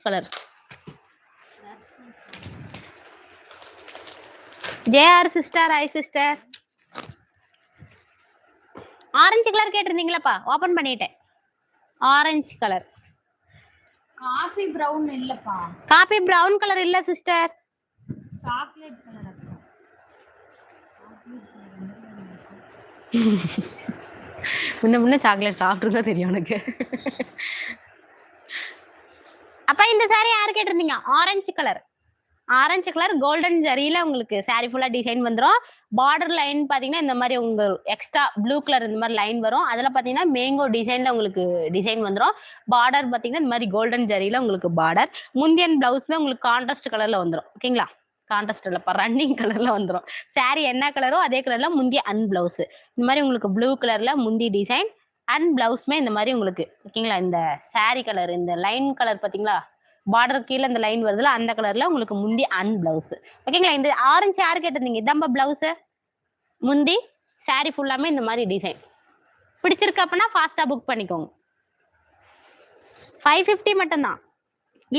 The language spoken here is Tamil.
கலர் ஜேஆர் சிஸ்டர் ஐ சிஸ்டர் ஆரஞ்சு கலர் கேட்டிருந்தீங்களப்பா ஓபன் பண்ணிட்டேன் ஆரஞ்சு கலர் காஃபி பிரவுன் இல்லப்பா காபி பிரவுன் கலர் இல்ல சிஸ்டர் சாக்லேட் கலர் முன்ன சாக்லேட் சாப்பிட்டுருந்தா தெரியும் எனக்கு அப்ப இந்த சாரி யாரு கேட்டிருந்தீங்க ஆரஞ்சு கலர் கோல்டன் ஜரியில உங்களுக்கு சாரி ஃபுல்லா டிசைன் வந்துடும் பார்டர் லைன் பாத்தீங்கன்னா இந்த மாதிரி உங்க எக்ஸ்ட்ரா ப்ளூ கலர் இந்த மாதிரி லைன் வரும் அதுல பாத்தீங்கன்னா மேங்கோ டிசைன்ல உங்களுக்கு டிசைன் வந்துடும் பார்டர் பாத்தீங்கன்னா இந்த மாதிரி கோல்டன் ஜரியில உங்களுக்கு பார்டர் முந்தியன் பிளவுஸ்மே உங்களுக்கு கான்ட்ராஸ்ட் கலர்ல வந்துடும் ஓகேங்களா கான்ட்ராஸ்ட் இல்லப்பா ரன்னிங் கலர்ல வந்துடும் சாரி என்ன கலரோ அதே கலர்ல முந்தி அண்ட் பிளவுஸ் இந்த மாதிரி உங்களுக்கு ப்ளூ கலர்ல முந்தி டிசைன் அண்ட் பிளவுஸ்மே இந்த மாதிரி உங்களுக்கு ஓகேங்களா இந்த சாரி கலர் இந்த லைன் கலர் பாத்தீங்களா பார்டர் கீழே இந்த லைன் வருதுல அந்த கலர்ல உங்களுக்கு முந்தி அண்ட் பிளவுஸ் ஓகேங்களா இந்த ஆரஞ்சு யாரு கேட்டிருந்தீங்க இதாம்ப பிளவுஸ் முந்தி சாரி ஃபுல்லாமே இந்த மாதிரி டிசைன் பிடிச்சிருக்கு அப்படின்னா ஃபாஸ்டா புக் பண்ணிக்கோங்க 550 மட்டும்தான்